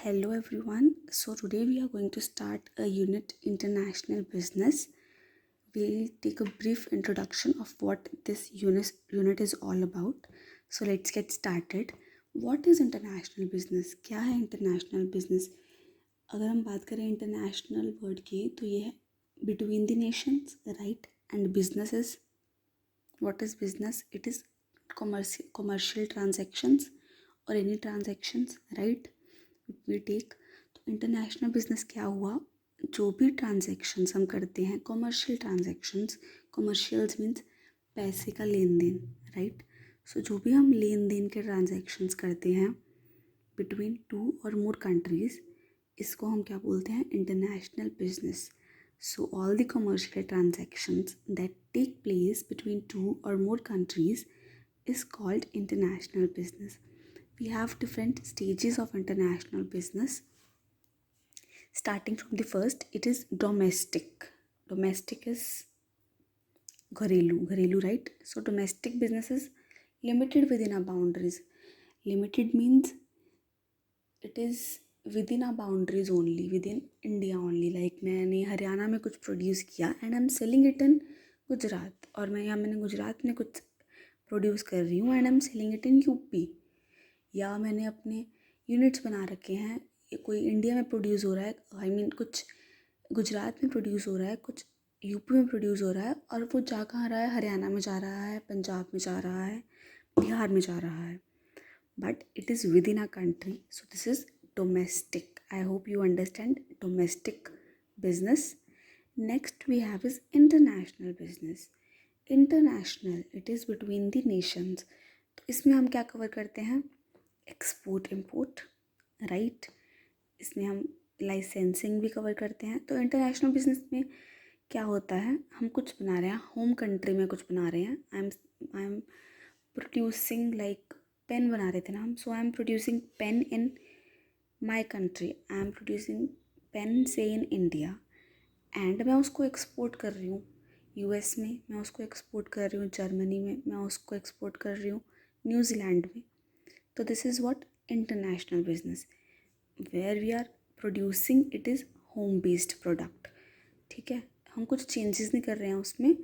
Hello everyone. So today we are going to start a unit international business. We'll take a brief introduction of what this unit is all about. So let's get started. What is international business? क्या है international business? अगर हम बात करें international word की तो ये है between the nations, right? And businesses. What is business? It is commercial transactions or any transactions, right? We take तो इंटरनेशनल बिजनेस क्या हुआ? जो भी ट्रांजेक्शन्स हम करते हैं, कॉमर्शियल ट्रांजेक्शन्स, कॉमर्शियल्स मीन्स पैसे का लेन देन, राइट? सो जो भी हम लेन देन के ट्रांजेक्शन्स करते हैं बिटवीन टू और मोर कंट्रीज़, इसको हम क्या बोलते हैं? International business. So all the commercial transactions that take place between two or more countries is called international business. We have different stages of international business. Starting from the first, it is domestic. Domestic is घरेलू, right? So domestic business is limited within our boundaries. Limited means it is within our boundaries only, within India only. Like मैंने हरियाणा में कुछ produce किया and I am selling it in Gujarat, और मैंने गुजरात में कुछ produce कर रही हूँ and I am selling it in UP. या मैंने अपने यूनिट्स बना रखे हैं, कोई इंडिया में प्रोड्यूस हो रहा है, आई मीन कुछ गुजरात में प्रोड्यूस हो रहा है, कुछ यूपी में प्रोड्यूस हो रहा है, और वो जा कहाँ रहा है? हरियाणा में जा रहा है, पंजाब में जा रहा है, बिहार में जा रहा है, but it is within a country. So this is domestic. I hope you understand domestic business. Next we have is international business. International, it is between the nations. तो इसमें हम क्या कवर करते हैं? Export import, right? इसमें हम licensing भी cover करते हैं. तो इंटरनेशनल बिजनेस में क्या होता है? हम कुछ बना रहे हैं, होम कंट्री में कुछ बना रहे हैं. I am producing, like pen बना रहे थे ना हम, so I am producing pen in my country. I am producing pen से इन इंडिया, एंड मैं उसको एक्सपोर्ट कर रही हूँ यूएस में, मैं उसको एक्सपोर्ट कर रही हूँ जर्मनी में, मैं उसको एक्सपोर्ट कर रही हूँ न्यूजीलैंड में. तो this is what international business, where we are producing it is home based product. ठीक है, हम कुछ चेंजेस नहीं कर रहे हैं उसमें.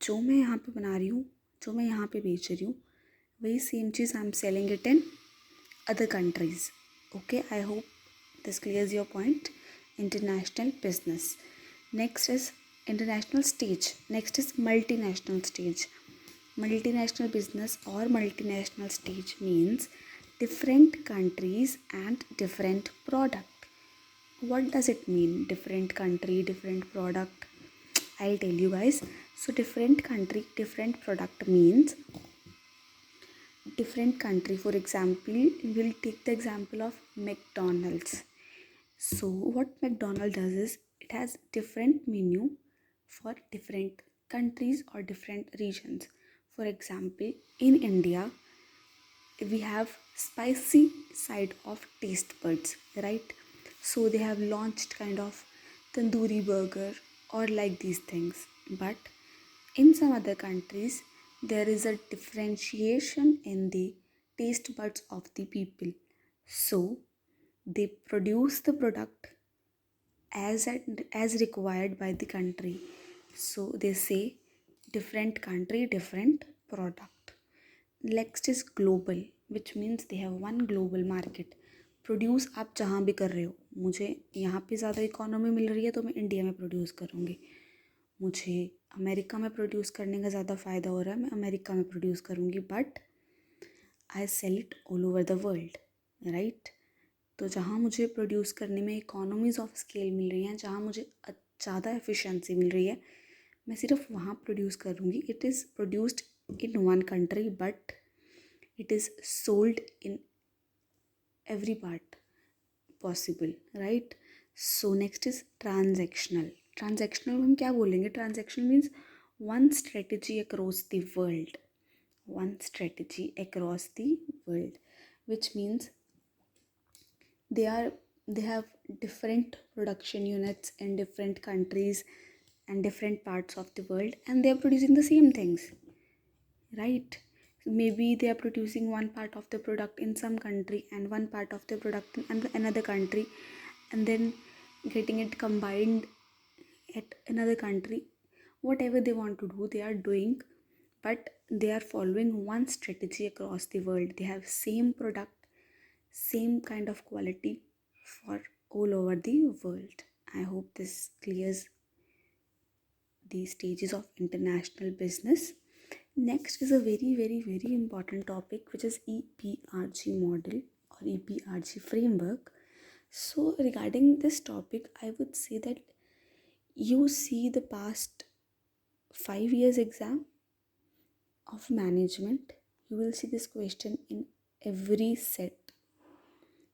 जो मैं यहाँ पे बना रही हूँ, जो मैं यहाँ पे बेच रही हूँ, वही same cheese I am selling it in other countries. Okay, I hope this clears your point. International business. Next is international stage. Next is multinational stage. Multinational business or multinational stage means different countries and different product. What does it mean? Different country, different product. I'll tell you guys. So different country, different product means different country. For example, we'll take the example of McDonald's. So what McDonald's does is it has different menu for different countries or different regions. For example, in India, we have spicy side of taste buds, right? So they have launched kind of tandoori burger or like these things. But in some other countries, there is a differentiation in the taste buds of the people. So they produce the product as required by the country. So they say different country, different product. Next is global, which means they have one global market. Produce आप जहाँ भी कर रहे हो, मुझे यहाँ पे ज़्यादा इकोनॉमी मिल रही है तो मैं इंडिया में प्रोड्यूस करूँगी. मुझे अमेरिका में प्रोड्यूस करने का ज़्यादा फ़ायदा हो रहा है, मैं अमेरिका में प्रोड्यूस करूँगी, but I sell it all over the world, right? तो जहाँ मुझे प्रोड्यूस करने में इकोनॉमीज़ ऑफ स्केल मिल रही हैं, जहाँ मुझे ज़्यादा एफिशिएंसी मिल रही है, मैं सिर्फ वहाँ प्रोड्यूस करूँगी. It is produced in one country but it is sold in every part possible, right? So next is transactional. Transactional में हम क्या बोलेंगे? Transactional means one strategy across the world. One strategy across the world, which means they have different production units in different countries and different parts of the world, and they are producing the same things, right? Maybe they are producing one part of the product in some country and one part of the product in another country, and then getting it combined at another country. Whatever they want to do, they are doing, but they are following one strategy across the world. They have same product, same kind of quality for all over the world. I hope this clears the stages of international business. Next is a very, very, very important topic, which is EPRG model or EPRG framework. So, regarding this topic, I would say that you see the past 5 years exam of management, you will see this question in every set.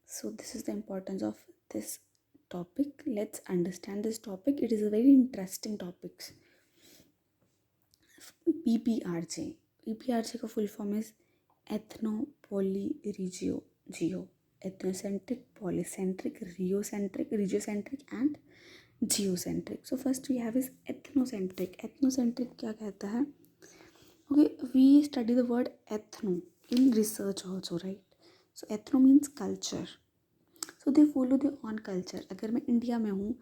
So, this is the importance of this topic. Let's understand this topic. It is a very interesting topic. EPRJ. EPRJ का full form is ethno-poly-regio. Ethnocentric, polycentric, regiocentric and geocentric. So first we have is ethnocentric. Ethnocentric क्या कहता है? Okay, we study the word ethno in research also, right? So ethno means culture. So they follow their own culture. अगर मैं India में हूँ,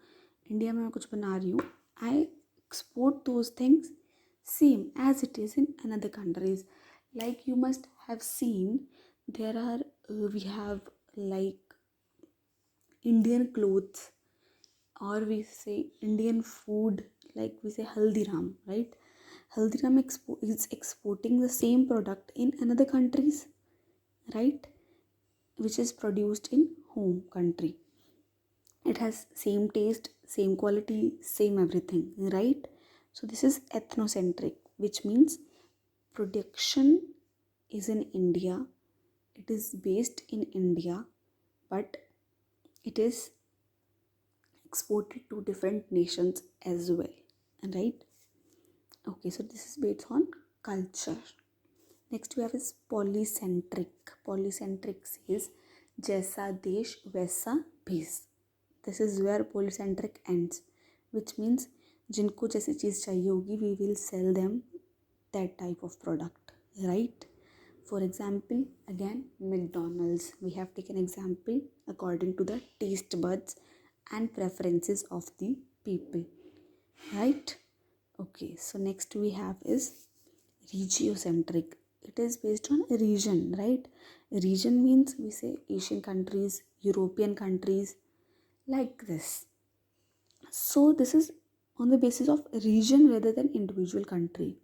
India में मैं कुछ बना रही हूँ, I export those things same as it is in another countries. Like you must have seen, there are we have like Indian clothes, or we say Indian food, like we say Haldiram, right? Haldiram is exporting the same product in another countries, right? Which is produced in home country. It has same taste, same quality, same everything, right? So this is ethnocentric, which means production is in India, it is based in India, but it is exported to different nations as well, right? Okay, so this is based on culture. Next we have is polycentric. Polycentric says जैसा देश वैसा भेस. This is where polycentric ends, which means जिनको जैसी चीज़ चाहिए होगी, we will sell them that type of product, right? For example, again, McDonald's. We have taken example according to the taste buds and preferences of the people, right? Okay, so next we have is regiocentric. It is based on a region, right? Region means we say Asian countries, European countries, like this. So this is on the basis of region rather than individual country.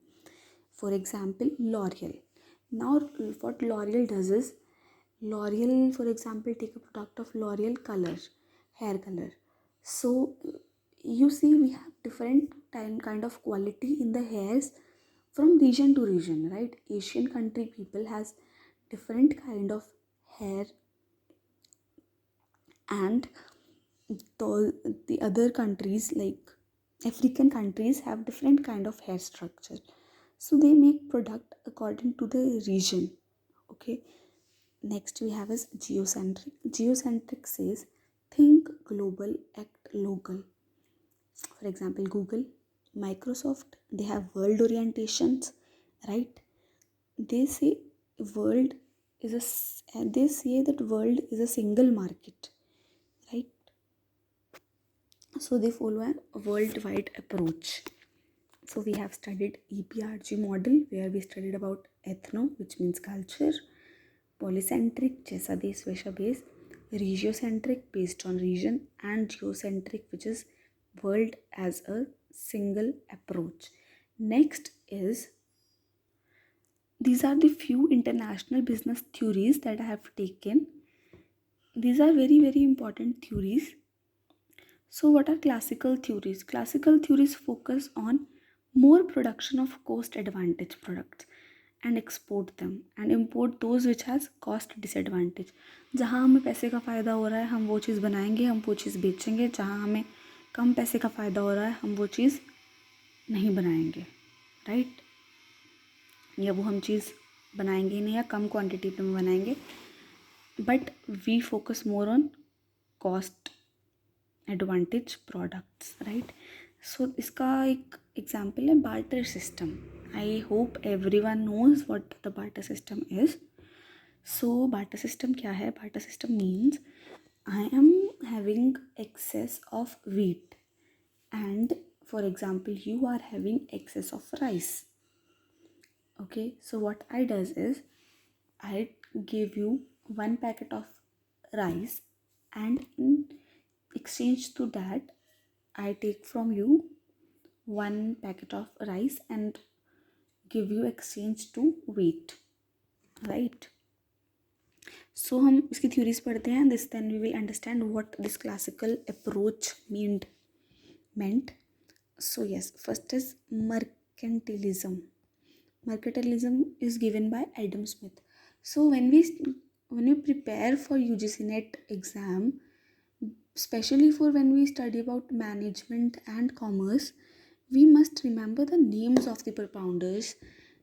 For example, L'Oreal. Now what L'Oreal does is, L'Oreal, for example, take a product of L'Oreal color, hair color. So you see we have different kind of quality in the hairs from region to region, right? Asian country people has different kind of hair, and the other countries like African countries have different kind of hair structure. So they make product according to the region. Okay. Next we have is geocentric. Geocentric says think global, act local. For example, Google, Microsoft, they have world orientations, right? They say world they say that world is a single market, right? So they follow a worldwide approach. So we have studied EPRG model, where we studied about ethno, which means culture, polycentric, जैसा देश वैसा base, regiocentric based on region, and geocentric, which is world as a single approach. Next is, these are the few international business theories that I have taken. These are very, very important theories. So what are classical theories? Classical theories focus on more production of cost advantage products and export them and import those which has cost disadvantage. जहाँ हमें पैसे का फ़ायदा हो रहा है हम वो चीज़ बनाएंगे, हम वो चीज़ बेचेंगे. जहाँ हमें कम पैसे का फ़ायदा हो रहा है हम वो चीज़ नहीं बनाएंगे, राइट? या वो हम चीज़ बनाएंगे नहीं या कम क्वांटिटी में बनाएंगे, but we focus more on cost advantage products, right? So इसका एक एग्जाम्पल है barter system. I hope everyone knows what the barter system is. So barter system क्या है? Barter system means I am having excess of wheat and for example you are having excess of rice. Okay, so what I does is I give you one packet of rice and in exchange to that I take from you one packet of rice and give you exchange to wheat, right? So हम इसकी theories पढ़ते हैं. This then we will understand what this classical approach meant. So yes, first is mercantilism. Mercantilism is given by Adam Smith. So when we prepare for UGC NET exam, especially for when we study about management and commerce, we must remember the names of the propounders.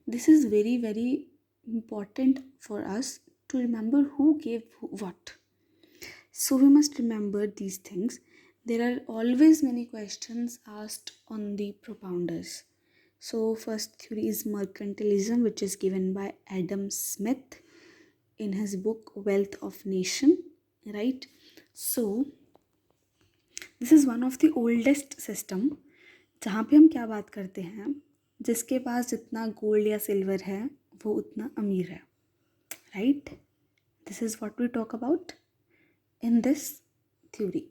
This is very very important for us to remember who gave what. So we must remember these things. There are always many questions asked on the propounders. So first theory is mercantilism, which is given by Adam Smith in his book Wealth of Nation, right? So this is one of the oldest system जहाँ पे हम क्या बात करते हैं, जिसके पास जितना gold या सिल्वर है वो उतना अमीर है, right? This is what we talk about in this theory.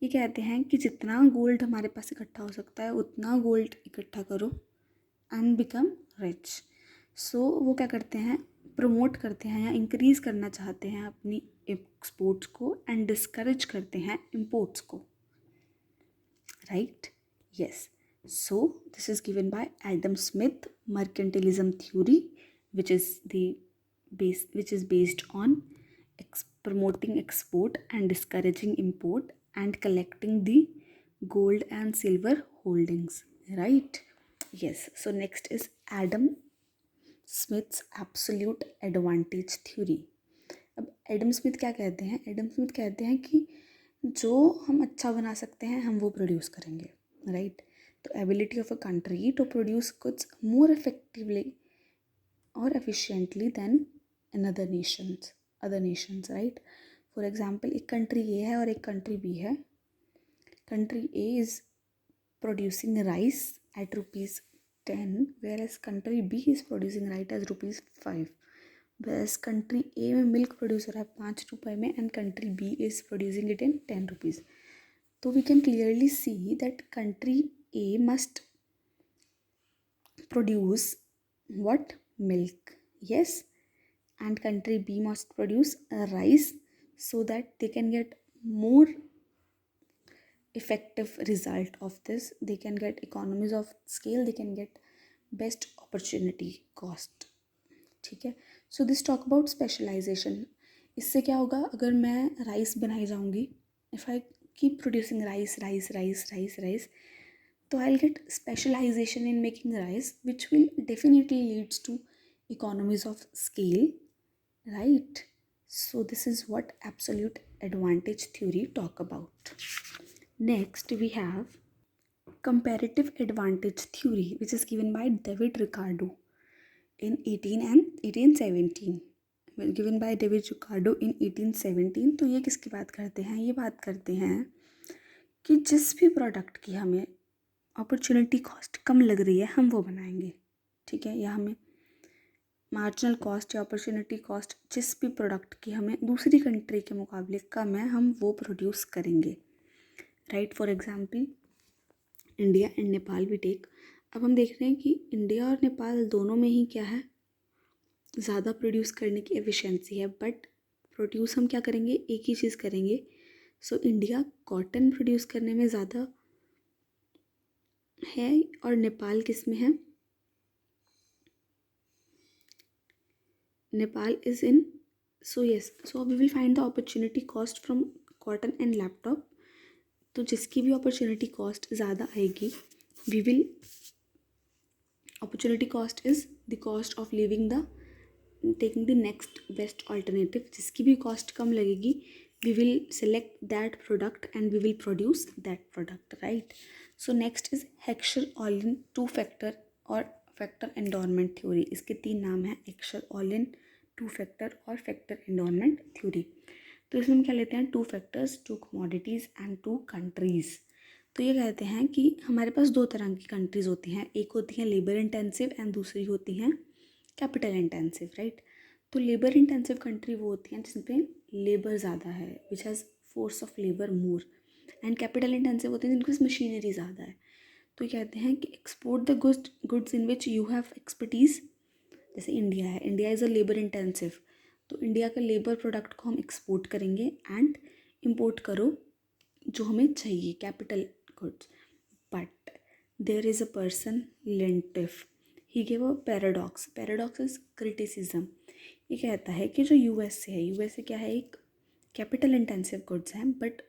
ये कहते हैं कि जितना गोल्ड हमारे पास इकट्ठा हो सकता है उतना गोल्ड इकट्ठा करो एंड बिकम रिच. सो वो क्या करते हैं, प्रमोट करते हैं या इंक्रीज़ करना चाहते हैं अपनी एक्सपोर्ट्स को एंड डिस्करेज करते हैं इम्पोर्ट्स को, right? Yes. So this is given by Adam Smith, mercantilism theory, which is based on promoting export and discouraging import and collecting the gold and silver holdings, right? Yes. So next is Adam Smith's absolute advantage theory. अब Adam Smith क्या कहते हैं? Adam Smith कहते हैं कि जो हम अच्छा बना सकते हैं हम वो प्रोड्यूस करेंगे, right? The ability of a country to produce goods more effectively or efficiently than other nations, right? For example, एक country A है और एक country B है. Country A is producing rice at ₹10, whereas country B is producing rice at ₹5. Whereas country A में milk produce हो रहा है ₹5 में and country B is producing it in ₹10. So we can clearly see that country A must produce what? Milk, yes, and country B must produce rice so that they can get more effective result of this. They can get economies of scale, they can get best opportunity cost, ठीक है? So this talk about specialization. इससे क्या होगा, अगर मैं rice बनाई जाऊँगी, if I keep producing rice, so I'll get specialization in making rice, which will definitely leads to economies of scale, right? So this is what absolute advantage theory talk about. Next we have comparative advantage theory, which is given by David Ricardo in 1817. Given by David Ricardo in 1817. तो ये किसकी बात करते हैं? ये बात करते हैं कि जिस भी प्रोडक्ट की हमें अपॉर्चुनिटी कॉस्ट कम लग रही है हम वो बनाएंगे, ठीक है? या हमें मार्जिनल कॉस्ट या अपॉर्चुनिटी कॉस्ट जिस भी प्रोडक्ट की हमें दूसरी कंट्री के मुकाबले कम है हम वो प्रोड्यूस करेंगे, right? For example India and Nepal भी टेक. अब हम देख रहे हैं कि इंडिया और नेपाल दोनों में ही क्या है, ज़्यादा प्रोड्यूस करने की एफिशिएंसी है, बट प्रोड्यूस हम क्या करेंगे, एक ही चीज़ करेंगे. सो इंडिया कॉटन प्रोड्यूस करने में ज़्यादा है और नेपाल किस में है? Nepal is in. So yes, so we will find the opportunity cost from cotton and laptop. तो जिसकी भी अपॉर्चुनिटी कॉस्ट ज़्यादा आएगी we will, opportunity cost is the cost of leaving the taking the next best alternative. जिसकी भी cost कम लगेगी we will select that product and we will produce that product, right? So next is Heckscher Ohlin two factor और factor endowment theory. इसके 3 नाम हैं, Heckscher Ohlin, two factor और factor endowment theory. तो इसमें हम क्या लेते हैं, 2 फैक्टर्स, 2 कमोडिटीज़ एंड 2 कंट्रीज़. तो ये कहते हैं कि हमारे पास 2 तरह की कंट्रीज़ होती हैं, एक होती हैं लेबर इंटेंसिव एंड दूसरी होती हैं कैपिटल इंटेंसिव, राइट? तो लेबर इंटेंसिव कंट्री वो होती हैं जिसमें लेबर ज़्यादा है, which has force of labour more, and capital intensive होते हैं जिनके पास मशीनरी ज़्यादा है. तो ये कहते हैं कि export the goods in which you have expertise. जैसे इंडिया है, India is a labour intensive, तो इंडिया का लेबर प्रोडक्ट को हम एक्सपोर्ट करेंगे एंड इम्पोर्ट करो जो हमें चाहिए, capital goods. But there is a person Leontief, he gave a paradox. Paradox is criticism. ये कहता है कि जो यूएसए है, यूएसए क्या है, एक कैपिटल इंटेंसिव गुड्स हैं, बट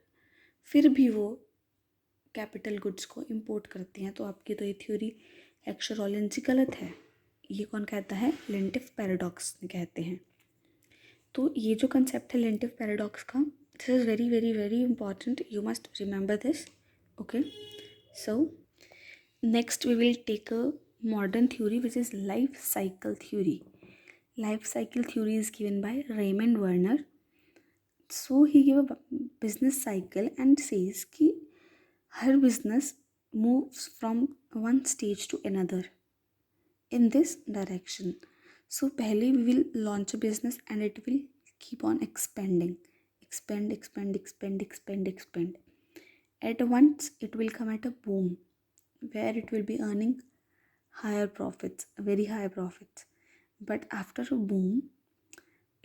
फिर भी वो कैपिटल गुड्स को इंपोर्ट करती हैं. तो आपकी तो ये थ्योरी हेक्शर-ऑलिन जी गलत है. ये कौन कहता है, लिंटिफ पैराडॉक्स कहते हैं. तो ये जो कंसेप्ट है लिंटिफ पैराडॉक्स का, this is very very very important, you must remember this. Okay, so next we will take a modern theory which is life cycle theory. Life cycle theory is given by Raymond Werner. So he gave a business cycle and says कि हर business moves from one stage to another in this direction. So पहले we will launch a business and it will keep on expanding, expand. At once it will come at a boom where it will be earning higher profits, very high profits. But after a boom,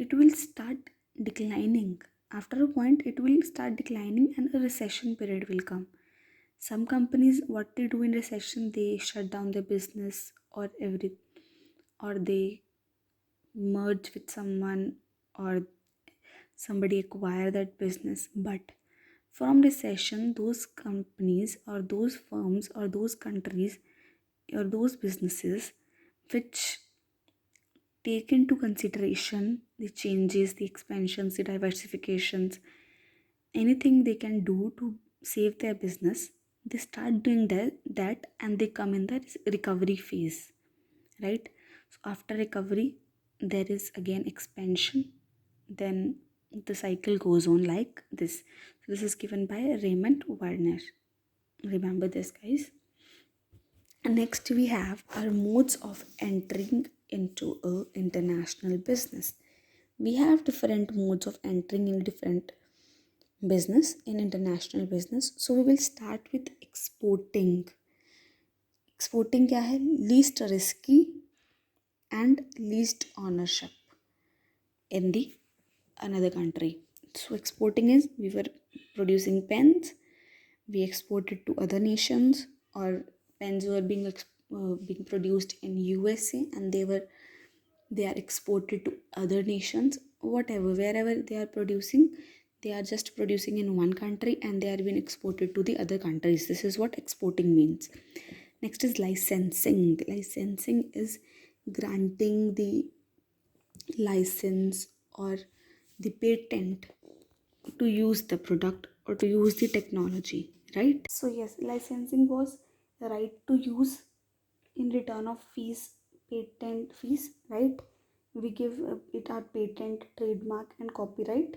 it will start declining. After a point, it will start declining and a recession period will come. Some companies, what they do in recession, they shut down their business or they merge with someone, or somebody acquire that business. But from recession, those companies or those firms or those countries or those businesses which take into consideration the changes, the expansions, the diversifications, anything they can do to save their business, they start doing that and they come in the recovery phase, right? So after recovery, there is again expansion, then the cycle goes on like this. So this is given by Raymond Werner. Remember this, guys. Next, we have our modes of entering into a international business. We have different modes of entering in different business, in international business. So we will start with exporting. Exporting क्या है? Least risky and least ownership in the another country. So exporting is, we were producing pens, we exported to other nations, or pens were being produced in USA and they are exported to other nations, whatever, wherever they are producing, they are just producing in one country and they are being exported to the other countries. This is what exporting means. Next is licensing. Licensing is granting the license or the patent to use the product or to use the technology, right? So yes, licensing was the right to use in return of fees, patent fees, right? We give it our patent, trademark and copyright.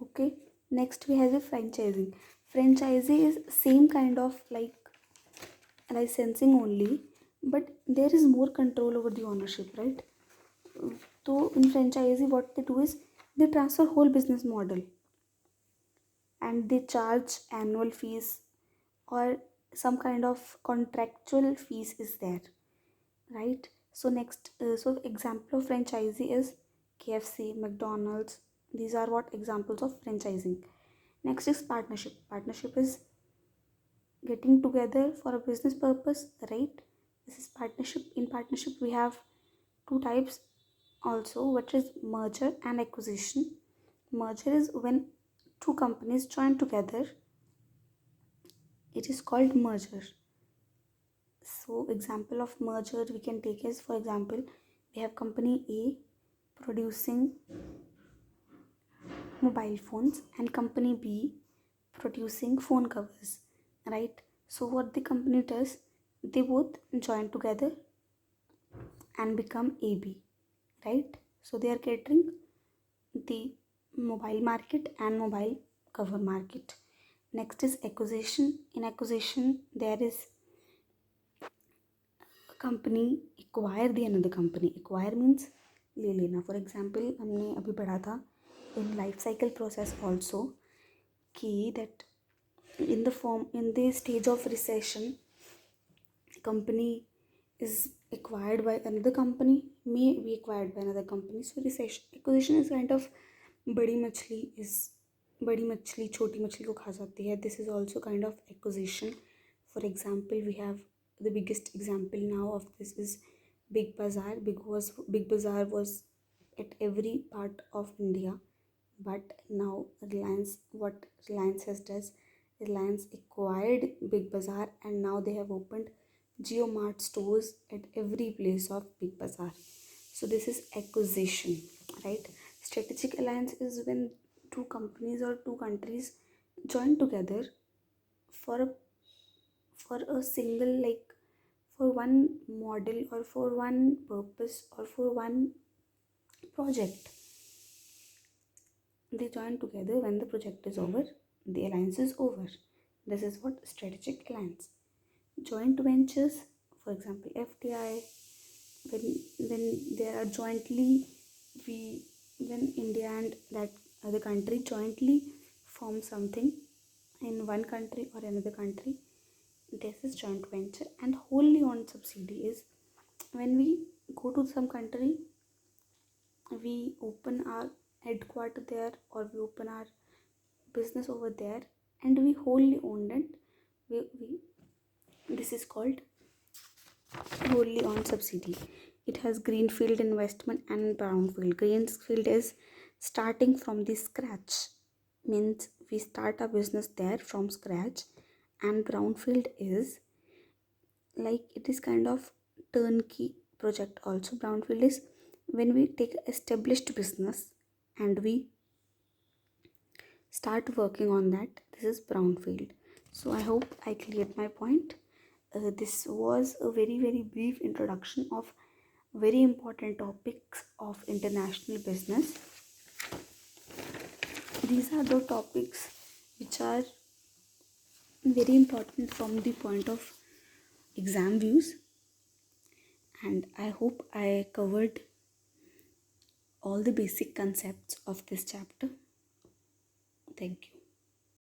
Okay, next we have a franchising. Franchising is same kind of like licensing only, but there is more control over the ownership, right? So in franchisee, what they do is they transfer whole business model and they charge annual fees or some kind of contractual fees is there, right? So next, so example of franchisee is KFC, McDonald's. These are what examples of franchising. Next is partnership. Partnership is getting together for a business purpose, right? This is partnership. In partnership, we have two types also, which is merger and acquisition. Merger is when two companies join together. It is called merger. So example of merger we can take is, for example, we have company A producing mobile phones and company B producing phone covers, right? So what the company does, they both join together and become AB, right? So they are catering the mobile market and mobile cover market. Next is acquisition. In acquisition, there is a company acquire the another company. Acquire means ले लेना. For example, हमने अभी पढ़ा था in life cycle process also कि that in the stage of recession, company is acquired by another company, may be acquired by another company. So recession acquisition is kind of बड़ी मछली is बड़ी मछली छोटी मछली को खा जाती है. This is also kind of acquisition. For example, we have the biggest example now of this is Big Bazaar. Big Bazaar was at every part of India, but now Reliance has does, Reliance acquired Big Bazaar and now they have opened GeoMart stores at every place of Big Bazaar. So this is acquisition, right? Strategic alliance is when two companies or two countries join together for a single, like for one model or for one purpose or for one project. They join together when the project is over, the alliance is over. This is what strategic alliance. Joint ventures, for example FDI, when there are jointly we when India and that other country jointly form something in one country or another country, this is joint venture. And wholly owned subsidy is when we go to some country, we open our headquarter there or we open our business over there and we wholly own it. This is called wholly owned subsidy. It has greenfield investment and brownfield. Greenfield is starting from the scratch, means we start a business there from scratch, and brownfield is like it is kind of turnkey project. Also brownfield is when we take established business and we start working on that. This is brownfield. So I hope I cleared my point. This was a very brief introduction of very important topics of international business. These are the topics which are very important from the point of exam views, and I hope I covered all the basic concepts of this chapter. Thank you.